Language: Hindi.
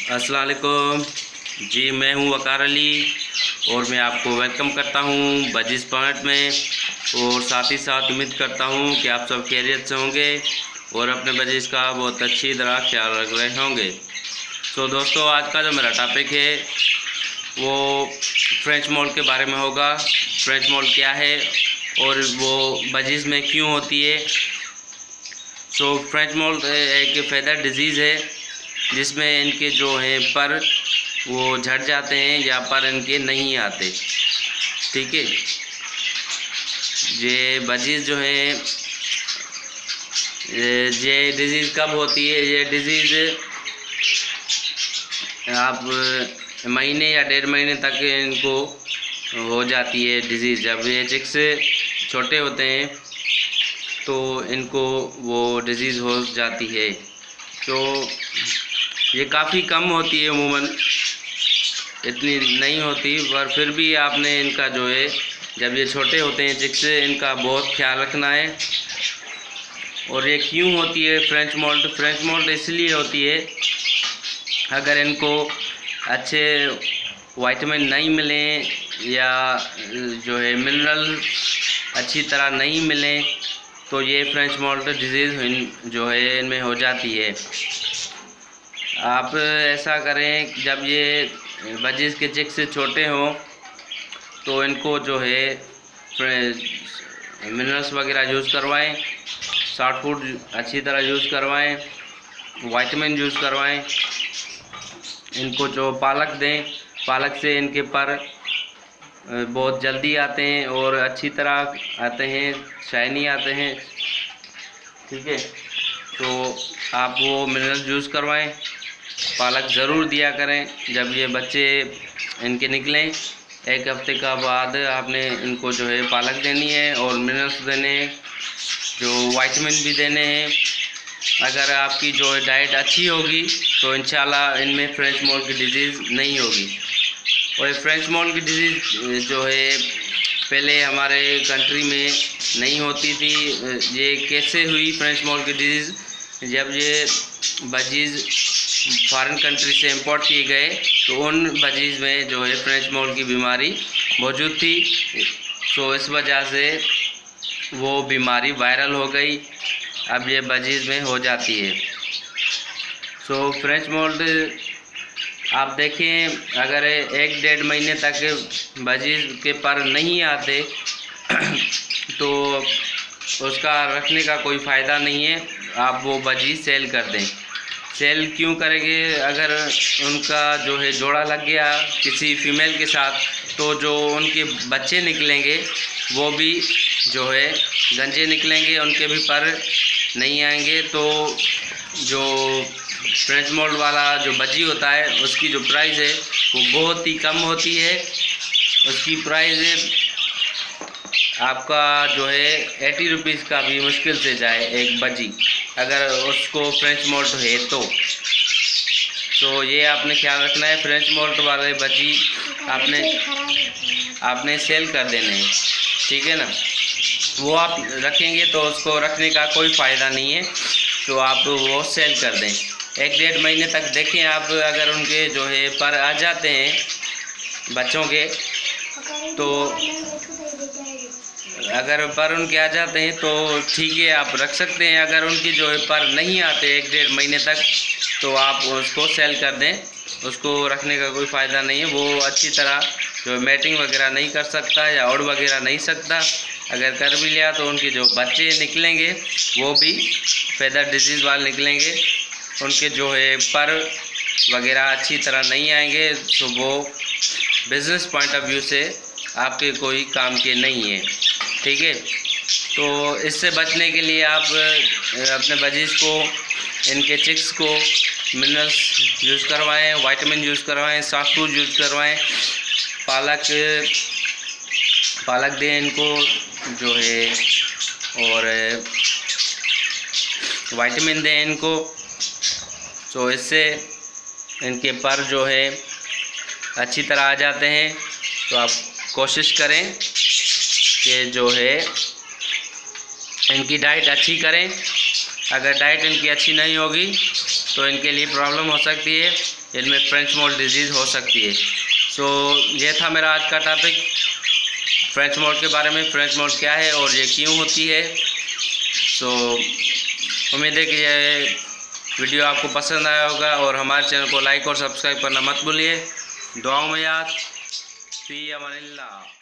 अस्सलाम वालेकुम जी। मैं हूं वकार अली और मैं आपको वेलकम करता हूं बजीज़ पॉइंट में। और साथ ही साथ उम्मीद करता हूं कि आप सब खैरियत से होंगे और अपने बजीज़ का बहुत अच्छी तरह ख्याल रख रहे होंगे। तो दोस्तों, आज का जो मेरा टॉपिक है वो फ्रेंच मोल्ड के बारे में होगा। फ्रेंच मोल्ड क्या है और वो बजीज़ में क्यों होती है। तो फ्रेंच मोल्ड एक फेदर डिजीज़ है जिसमें इनके जो हैं पर वो झड़ जाते हैं या पर इनके नहीं आते। ठीक है, ये बजीज़ जो है ये डिज़ीज़ कब होती है। ये डिज़ीज़ आप महीने या 1.5 महीने तक इनको हो जाती है डिज़ीज़। जब ये चिक्स छोटे होते हैं तो इनको वो डिज़ीज़ हो जाती है। तो ये काफ़ी कम होती है, अमूमन इतनी नहीं होती, पर फिर भी आपने इनका जो है जब ये छोटे होते हैं चिक्स, इनका बहुत ख्याल रखना है। और ये क्यों होती है फ्रेंच मोल्ड। फ्रेंच मोल्ड इसलिए होती है अगर इनको अच्छे विटामिन नहीं मिलें या जो है मिनरल अच्छी तरह नहीं मिलें तो ये फ्रेंच मोल्ड डिजीज़ जो है इनमें हो जाती है। आप ऐसा करें, जब ये बजीज़ के चिक्स छोटे हों तो इनको जो है मिनरल्स वगैरह यूज़ करवाएं, सॉफ्ट फूड अच्छी तरह यूज़ करवाएं, विटामिन यूज़ करवाएं। इनको जो पालक दें, पालक से इनके पर बहुत जल्दी आते हैं और अच्छी तरह आते हैं, शाइनी आते हैं। ठीक है, तो आप वो मिनरल यूज़ करवाएं। पालक ज़रूर दिया करें जब ये बच्चे इनके निकलें। 1 हफ्ते का बाद आपने इनको जो है पालक देनी है और मिनरल्स देने हैं, जो विटामिन भी देने हैं। अगर आपकी जो है डाइट अच्छी होगी तो इंशाल्लाह इनमें फ्रेंच मोल्ड की डिज़ीज़ नहीं होगी। और फ्रेंच मोल्ड की डिज़ीज़ जो है पहले हमारे कंट्री में नहीं होती थी। ये कैसे हुई फ्रेंच मोल्ड की डिज़ीज़, जब ये बजीज़ फॉरेन कंट्री से इंपोर्ट किए गए तो उन बजीज़ में जो है फ्रेंच मोल्ड की बीमारी मौजूद थी। तो इस वजह से वो बीमारी वायरल हो गई, अब ये बजीज़ में हो जाती है। तो फ्रेंच मोल्ड आप देखें, अगर 1-1.5 महीने तक बजीज़ के पर नहीं आते तो उसका रखने का कोई फ़ायदा नहीं है। आप वो बजीज़ सेल कर दें। सेल क्यों करेंगे, अगर उनका जो है जोड़ा लग गया किसी फीमेल के साथ तो जो उनके बच्चे निकलेंगे वो भी जो है गंजे निकलेंगे, उनके भी पर नहीं आएंगे। तो जो फ्रेंच मोल्ड वाला जो बजी होता है उसकी जो प्राइस है वो बहुत ही कम होती है। उसकी प्राइस आपका जो है 80 रुपीज़ का भी मुश्किल से जाए एक बजी, अगर उसको फ्रेंच मोल्ड है तो ये आपने ख्याल रखना है। फ्रेंच मोल्ड वाले बजी आपने सेल कर देने हैं। ठीक है ना, वो आप रखेंगे तो उसको रखने का कोई फ़ायदा नहीं है, तो आप वो सेल कर दें। 1-1.5 महीने तक देखें आप, अगर उनके जो है पर आ जाते हैं बच्चों के, तो अगर पर उनके आ जाते हैं तो ठीक है, आप रख सकते हैं। अगर उनकी जो है पर नहीं आते 1-1.5 महीने तक तो आप उसको सेल कर दें, उसको रखने का कोई फ़ायदा नहीं है। वो अच्छी तरह जो मैटिंग वगैरह नहीं कर सकता या और वगैरह नहीं सकता। अगर कर भी लिया तो उनके जो बच्चे निकलेंगे वो भी फेदर डिजीज़ वाले निकलेंगे, उनके जो है पर वगैरह अच्छी तरह नहीं आएंगे, तो वो बिज़नेस पॉइंट ऑफ व्यू से आपके कोई काम के नहीं है। ठीक है, तो इससे बचने के लिए आप अपने बजीज़ को, इनके चिक्स को मिनरल्स यूज़ करवाएं, विटामिन यूज़ करवाएं, सॉफ्ट फूड यूज़ करवाएं, पालक दें इनको जो है, और विटामिन दें इनको। तो इससे इनके पर जो है अच्छी तरह आ जाते हैं। तो आप कोशिश करें कि जो है इनकी डाइट अच्छी करें। अगर डाइट इनकी अच्छी नहीं होगी तो इनके लिए प्रॉब्लम हो सकती है, इनमें फ्रेंच मोल्ड डिजीज़ हो सकती है। सो ये था मेरा आज का टॉपिक फ्रेंच मोल्ड के बारे में, फ्रेंच मोल्ड क्या है और ये क्यों होती है। सो उम्मीद है कि ये वीडियो आपको पसंद आया होगा और हमारे चैनल को लाइक और सब्सक्राइब करना मत भूलिए। दुआओं में याद। फ़ी अमानिल्लाह।